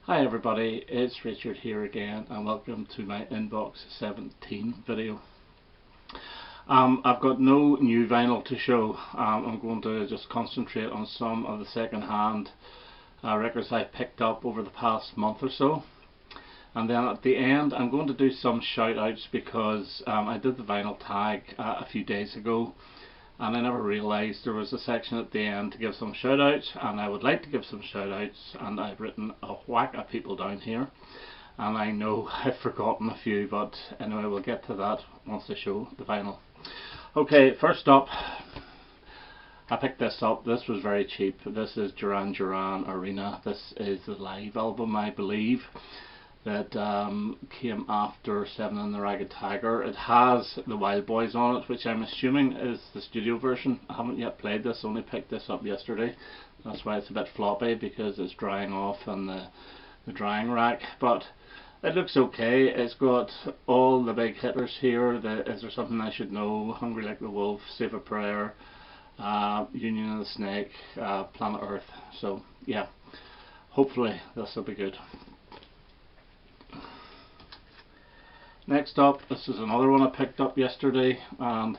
Hi everybody, it's Richard here again and welcome to my Inbox 17 video. I've got no new vinyl to show. I'm going to just concentrate on some of the second-hand records I picked up over the past month or so. And then at the end I'm going to do some shout outs because I did the vinyl tag a few days ago and I never realised there was a section at the end to give some shout outs, and I would like to give some shout outs, and I've written a whack of people down here and I know I've forgotten a few, but anyway, we'll get to that once I show the vinyl. Okay, first up, I picked this up. This was very cheap. This is Duran Arena. This is the live album, I believe, that came after Seven and the Ragged Tiger. It has the Wild Boys on it, which I'm assuming is the studio version. I haven't yet played this, only picked this up yesterday. That's why it's a bit floppy, because it's drying off on the drying rack. But it looks okay. It's got all the big hitters here. Is There Something I Should Know, Hungry Like the Wolf, Save a Prayer, Union of the Snake, Planet Earth. So yeah, hopefully this will be good. Next up, this is another one I picked up yesterday, and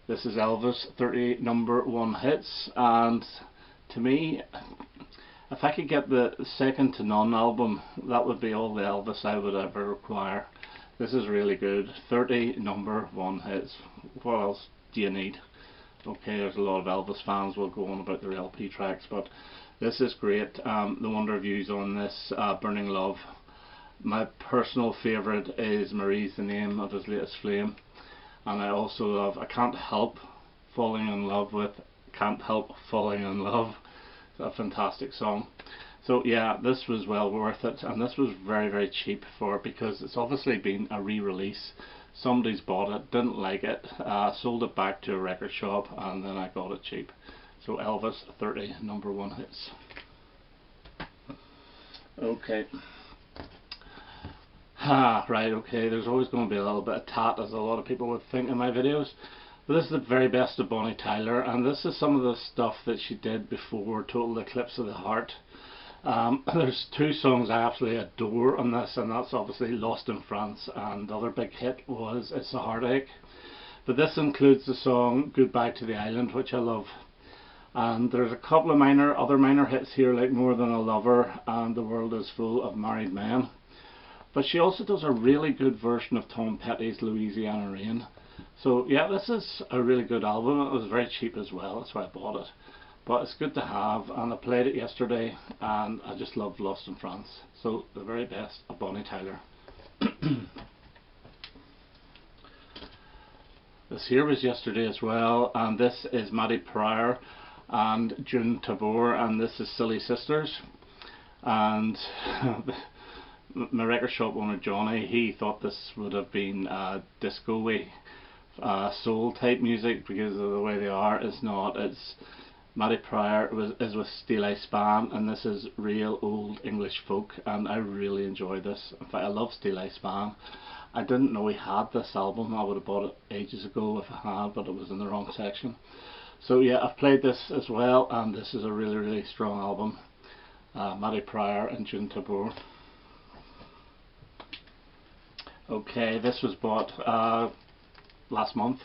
this is Elvis 30 #1 hits. And to me, if I could get the Second to None album, that would be all the Elvis I would ever require. This is really good. 30 #1 hits. What else do you need? Okay, there's a lot of Elvis fans will go on about their LP tracks, but this is great. The Wonder Views on this, Burning Love. My personal favourite is Marie's the name of his latest Flame, and I also love I Can't Help Falling in Love with Can't Help Falling in Love. It's a fantastic song. So yeah, this was well worth it, and this was very, very cheap because it's obviously been a re-release. Somebody's bought it, didn't like it, sold it back to a record shop, and then I got it cheap. So Elvis 30 #1 hits. Okay. Right, okay, there's always going to be a little bit of tat, as a lot of people would think in my videos. But this is the very best of Bonnie Tyler, and this is some of the stuff that she did before Total Eclipse of the Heart. There's two songs I absolutely adore on this, and that's obviously Lost in France, and the other big hit was It's a Heartache. But this includes the song Goodbye to the Island, which I love. And there's a couple of other minor hits here, like More Than a Lover and The World is Full of Married Men. But she also does a really good version of Tom Petty's Louisiana Rain. So yeah, this is a really good album. It was very cheap as well, that's why I bought it. But it's good to have, and I played it yesterday and I just love Lost in France. So the very best of Bonnie Tyler. This here was yesterday as well, and this is Maddie Prior and June Tabor, and this is Silly Sisters. And my record shop owner Johnny, he thought this would have been disco-y soul type music because of the way they are. It's not. It's Maddie Prior is with Steely Span, and this is real old English folk, and I really enjoy this. In fact, I love Steely Span. I didn't know he had this album. I would have bought it ages ago if I had, but it was in the wrong section. So yeah, I've played this as well, and this is a really, really strong album. Maddie Prior and June Tabor. Okay, this was bought last month,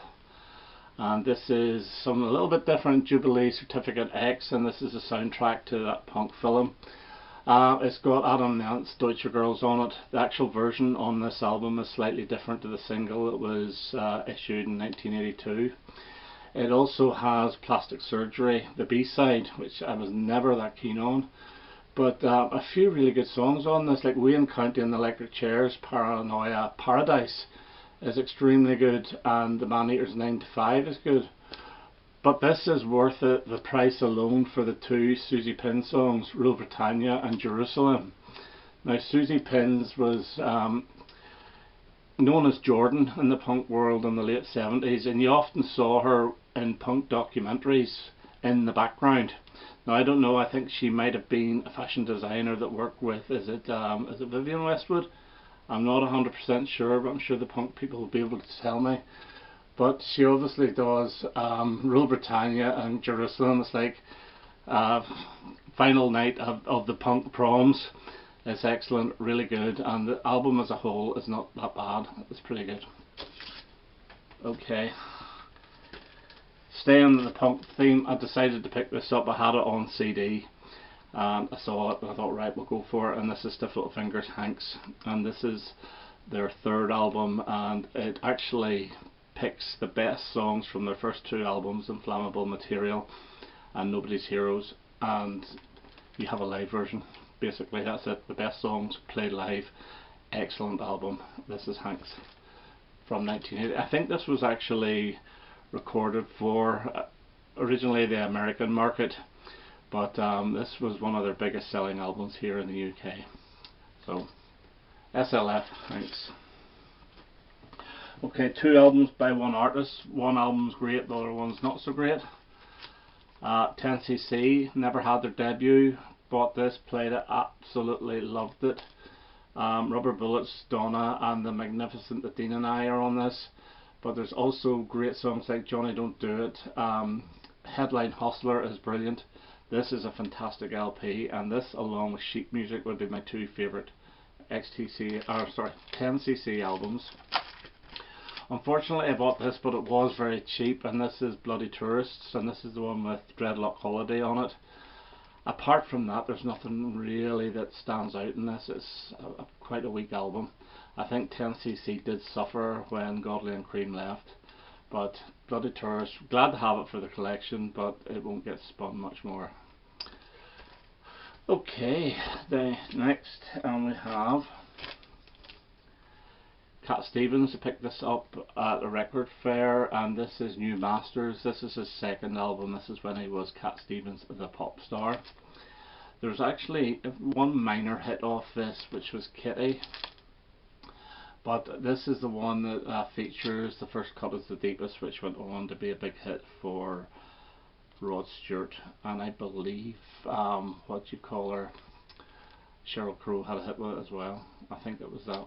and this is something a little bit different, Jubilee Certificate X, and this is a soundtrack to that punk film. It's got Adam Nance, Deutsche Girls on it. The actual version on this album is slightly different to the single. It was issued in 1982. It also has Plastic Surgery, the B-side, which I was never that keen on. But a few really good songs on this, like Wayne County and the Electric Chairs, Paranoia Paradise is extremely good, and the Maneater's 9 to 5 is good. But this is worth it, the price alone, for the two Susie Pin songs, Rule Britannia and Jerusalem. Now Susie Pins was known as Jordan in the punk world in the late 70s, and you often saw her in punk documentaries in the background. Now I don't know, I think she might have been a fashion designer that worked with, is it Vivienne Westwood? I'm not 100% sure, but I'm sure the punk people will be able to tell me. But she obviously does Rule Britannia and Jerusalem. It's like final night of the punk proms. It's excellent, really good, and the album as a whole is not that bad. It's pretty good. Okay, staying in the punk theme, I decided to pick this up. I had it on CD and I saw it and I thought, right, we'll go for it. And this is Stiff Little Fingers, Hanks, and this is their third album, and it actually picks the best songs from their first two albums, Inflammable Material and Nobody's Heroes, and you have a live version. Basically that's it, the best songs played live. Excellent album. This is Hanks from 1980. I think this was actually recorded for originally the American market, but this was one of their biggest selling albums here in the UK. So SLF, Hanks. Okay, two albums by one artist. One album's great, the other one's not so great. TenCC never had their debut, bought this, played it, absolutely loved it. Rubber Bullets, Donna and the magnificent Adina and I are on this, but there's also great songs like Johnny Don't Do It. Headline Hustler is brilliant. This is a fantastic LP, and this along with Sheet Music would be my two favourite TenCC albums. Unfortunately I bought this, but it was very cheap, and this is Bloody Tourists, and this is the one with Dreadlock Holiday on it. Apart from that, there's nothing really that stands out in this. It's quite a weak album. I think TenCC did suffer when Godley and Cream left, but Bloody Tourists, glad to have it for the collection, but it won't get spun much more. Okay, next we have Cat Stevens. I picked this up at a record fair, and this is New Masters. This is his second album. This is when he was Cat Stevens the pop star. There's actually one minor hit off this, which was Kitty, but this is the one that features The First Cut Is the Deepest, which went on to be a big hit for Rod Stewart, and I believe what you call her, Sheryl Crow, had a hit with it as well. I think it was that.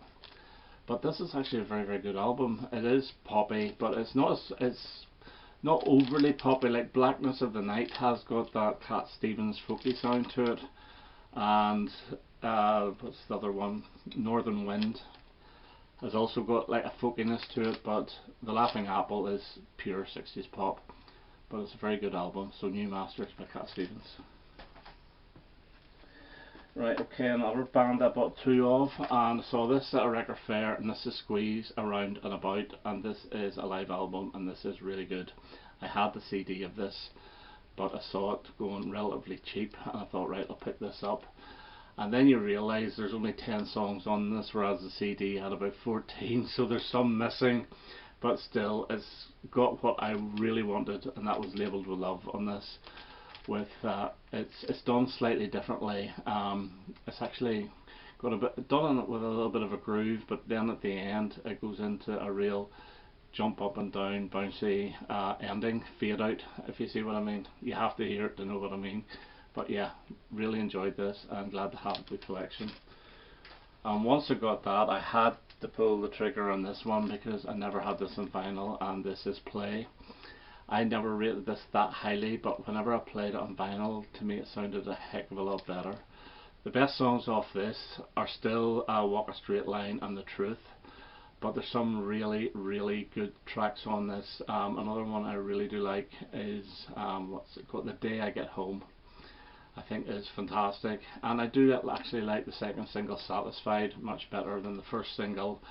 But this is actually a very, very good album. It is poppy, but it's not overly poppy. Like Blackness of the Night has got that Cat Stevens folky sound to it, and what's the other one? Northern Wind has also got like a folkiness to it, but The Laughing Apple is pure 60s pop. But it's a very good album. So New Masters by Cat Stevens. Right, okay, another band I bought two of, and I saw this at a record fair, and this is Squeeze, Around and About, and this is a live album, and this is really good. I had the CD of this, but I saw it going relatively cheap, and I thought, right, I'll pick this up. And then you realise there's only 10 songs on this, whereas the CD had about 14, so there's some missing, but still, it's got what I really wanted, and that was Labelled With Love on this. With it's done slightly differently. It's actually got a bit done with a little bit of a groove, but then at the end it goes into a real jump up and down, bouncy ending, fade out, if you see what I mean. You have to hear it to know what I mean. But yeah, really enjoyed this, and glad to have the collection. And once I got that, I had to pull the trigger on this one because I never had this in vinyl, and this is Play. I never rated this that highly, but whenever I played it on vinyl, to me it sounded a heck of a lot better. The best songs off this are still Walk a Straight Line and The Truth, but there's some really, really good tracks on this. Another one I really do like is, what's it called, The Day I Get Home. I think is fantastic, and I do actually like the second single, Satisfied, much better than the first single,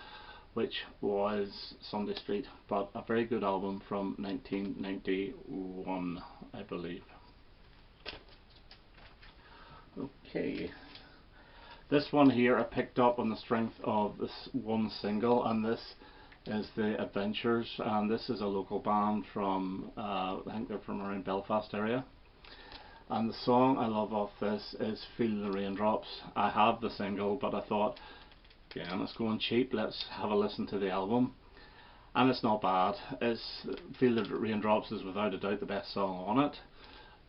which was Sunday Street, but a very good album from 1991, I believe. Okay, this one here I picked up on the strength of this one single, and this is The Adventures, and this is a local band from, I think they're from around Belfast area. And the song I love off this is Feel the Raindrops. I have the single, but I thought, yeah, it's going cheap, let's have a listen to the album. And it's not bad. Feel the Raindrops is without a doubt the best song on it,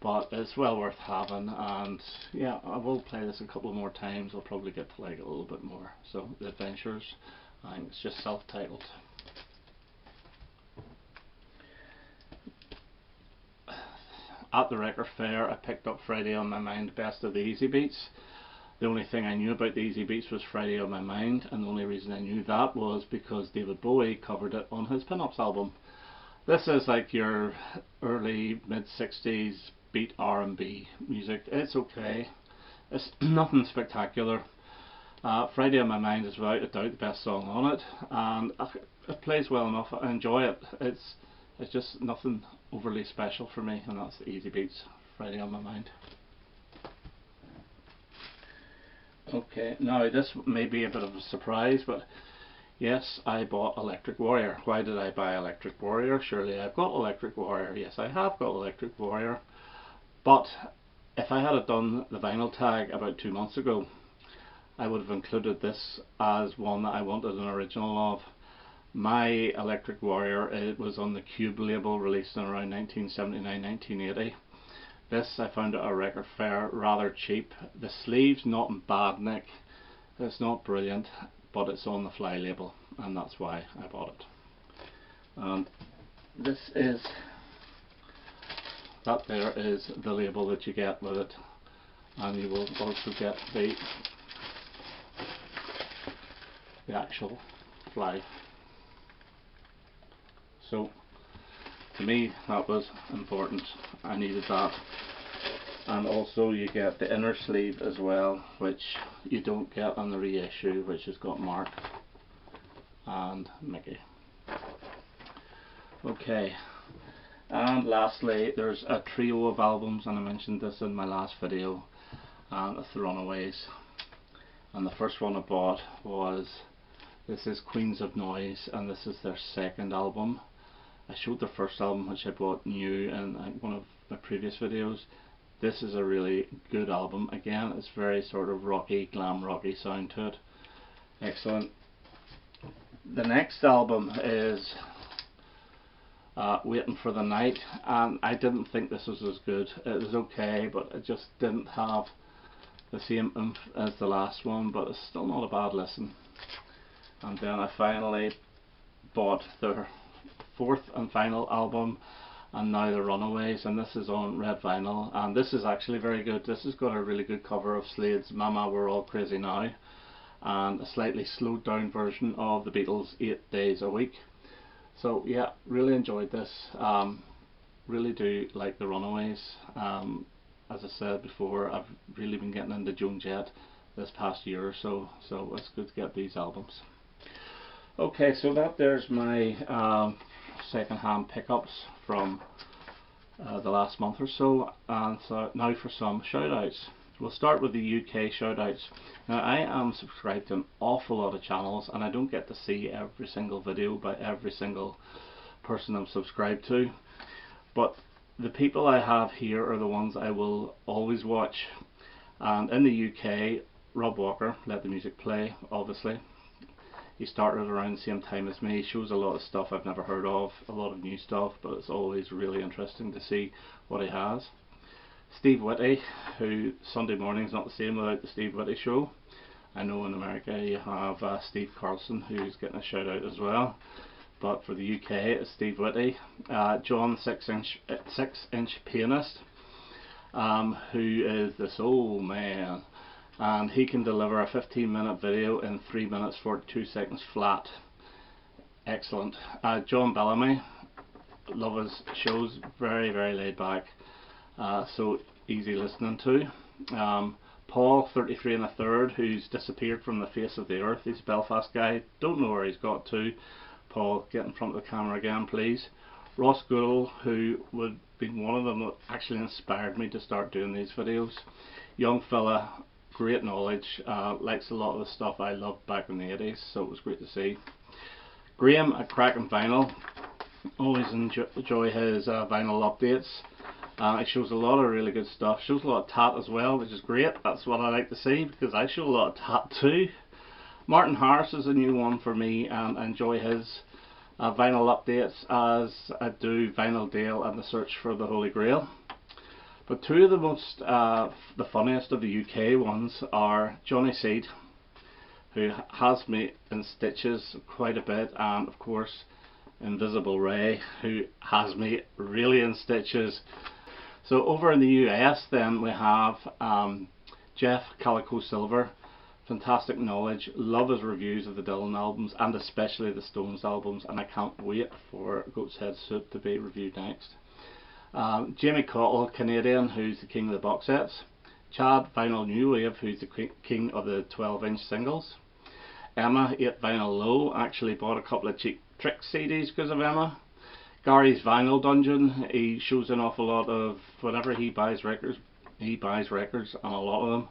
but it's well worth having, and yeah, I will play this a couple more times. I'll probably get to like it a little bit more. So The Adventures, I think it's just self-titled. At the record fair I picked up Freddie On My Mind, Best of the Easy Beats. The only thing I knew about the Easy Beats was Freddie On My Mind, and the only reason I knew that was because David Bowie covered it on his Pin-Ups album. This is like your early mid-60s beat R&B music. It's okay, it's nothing spectacular. Friday On My Mind is without a doubt the best song on it, and it plays well enough. I enjoy it. It's just nothing overly special for me, and that's the Easy Beats, Friday On My Mind. Okay, now this may be a bit of a surprise, but yes, I bought Electric Warrior. Why did I buy Electric Warrior? Surely I've got Electric Warrior. Yes, I have got Electric Warrior. But if I had done the vinyl tag about 2 months ago, I would have included this as one that I wanted an original of. My Electric Warrior, it was on the Cube label, released in around 1979-1980. This I found at a record fair, rather cheap. The sleeve's not in bad nick, it's not brilliant, but it's on the Fly label, and that's why I bought it. And this is, that there is the label that you get with it, and you will also get the actual Fly. So to me that was important, I needed that. And also you get the inner sleeve as well, which you don't get on the reissue, which has got Mark and Mickey. Okay, and lastly there's a trio of albums, and I mentioned this in my last video, and it's the Runaways. And the first one I bought was, this is Queens of Noise, and this is their second album. I showed their first album, which I bought new in one of my previous videos. This is a really good album. Again, it's very sort of rocky, glam rocky sound to it. Excellent. The next album is Waiting for the Night, and I didn't think this was as good. It was okay, but it just didn't have the same oomph as the last one, but it's still not a bad listen. And then I finally bought their fourth and final album, and now the Runaways, and this is on red vinyl, and this is actually very good. This has got a really good cover of Slade's Mama We're All Crazy Now, and a slightly slowed down version of the Beatles' 8 Days a Week. So yeah, really enjoyed this. Really do like the Runaways. As I said before, I've really been getting into Joan Jett this past year or so, so it's good to get these albums. Okay, so there's my second-hand pickups from the last month or so, and so now for some shout-outs. We'll start with the UK shout-outs. Now I am subscribed to an awful lot of channels, and I don't get to see every single video by every single person I'm subscribed to, but the people I have here are the ones I will always watch. And in the UK, Rob Walker, Let the Music Play, obviously. He started around the same time as me. He shows a lot of stuff I've never heard of, a lot of new stuff, but it's always really interesting to see what he has. Steve Whitty, who Sunday morning's not the same without the Steve Whitty Show. I know in America you have Steve Carlson, who's getting a shout out as well, but for the UK it's Steve Whitty. John 6-inch Pianist, who is the soul man, and he can deliver a 15-minute video in 3 minutes 42 seconds flat. Excellent. John Bellamy, love his shows, very laid back, so easy listening to. Paul 33 1/3, who's disappeared from the face of the earth. He's a Belfast guy, don't know where he's got to. Paul, get in front of the camera again please. Ross Goodall, who would be one of them that actually inspired me to start doing these videos. Young fella, great knowledge, likes a lot of the stuff I loved back in the 80s, so it was great to see. Graham at Crackin' Vinyl, always enjoy his vinyl updates. He shows a lot of really good stuff, shows a lot of tat as well, which is great. That's what I like to see, because I show a lot of tat too. Martin Harris is a new one for me, and I enjoy his vinyl updates as I do Vinyl Dale and the Search for the Holy Grail. But two of the most, the funniest of the UK ones are Johnny Seed, who has me in stitches quite a bit, and of course Invisible Ray, who has me really in stitches. So over in the US then we have Jeff Calico Silver, fantastic knowledge, love his reviews of the Dylan albums and especially the Stones albums, and I can't wait for Goat's Head Soup to be reviewed next. Jamie Cottle, Canadian, who's the king of the box sets. Chad Vinyl New Wave, who's the king of the 12-inch singles. Emma 8 Vinyl Low, actually bought a couple of cheap Trick CDs because of Emma. Gary's Vinyl Dungeon, he shows an awful lot of, whenever he buys records and a lot of them.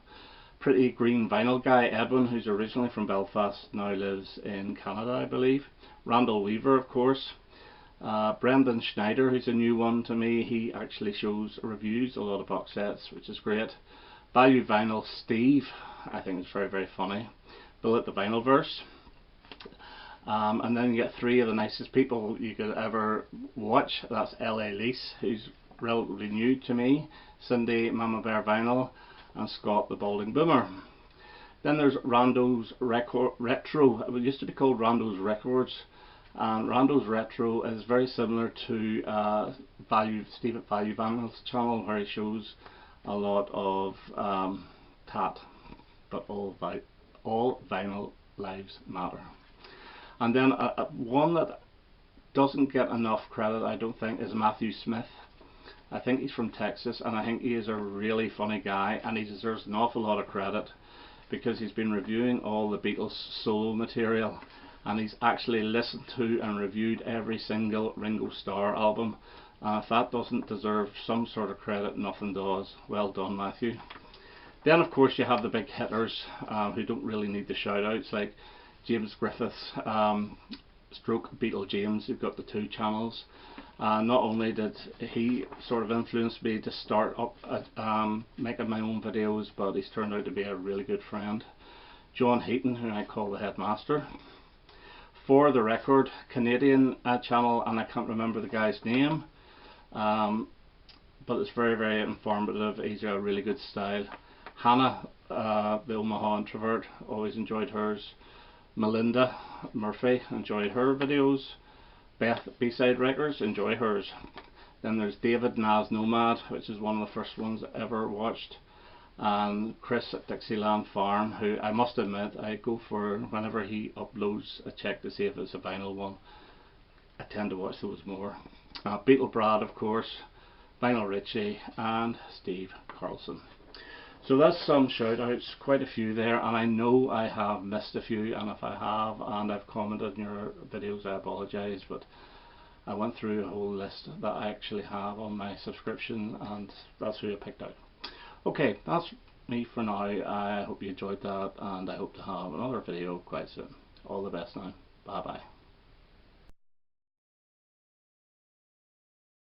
Pretty Green Vinyl guy, Edwin, who's originally from Belfast, now lives in Canada I believe. Randall Weaver, of course. Brendan Schneider, who's a new one to me, he actually shows reviews, a lot of box sets, which is great. Value Vinyl Steve, I think it's very, very funny. Bullet the Vinyl Verse. And then you get three of the nicest people you could ever watch. That's L.A. Lease, who's relatively new to me, Cindy Mama Bear Vinyl, and Scott the Balding Boomer. Then there's Rando's Retro. It used to be called Rando's Records, and Rando's Retro is very similar to Steve at Value Vinyl's channel, where he shows a lot of tat, but all vinyl lives matter. And then one that doesn't get enough credit, I don't think, is Matthew Smith. I think he's from Texas, and I think he is a really funny guy, and he deserves an awful lot of credit because he's been reviewing all the Beatles solo material, and he's actually listened to and reviewed every single Ringo Starr album. And if that doesn't deserve some sort of credit, nothing does. Well done, Matthew. Then of course you have the big hitters who don't really need the shout outs, like James Griffiths, stroke Beatle James, who've got the two channels. Not only did he sort of influence me to start up making my own videos, but he's turned out to be a really good friend. John Heaton, who I call the headmaster. For the Record, Canadian channel, and I can't remember the guy's name, but it's very, very informative. He's got a really good style. Hannah, the Omaha Introvert, always enjoyed hers. Melinda Murphy, enjoyed her videos. Beth B-Side Records, enjoy hers. Then there's David Naz Nomad, which is one of the first ones I ever watched. And Chris at Dixieland Farm, who I must admit I go for whenever he uploads a check to see if it's a vinyl one. I tend to watch those more. Beatle Brad, of course, Vinyl Richie, and Steve Carlson. So that's some shout outs, quite a few there, and I know I have missed a few, and if I have and I've commented in your videos, I apologise, but I went through a whole list that I actually have on my subscription, and that's who I picked out. Okay, that's me for now. I hope you enjoyed that, and I hope to have another video quite soon. All the best now. Bye bye.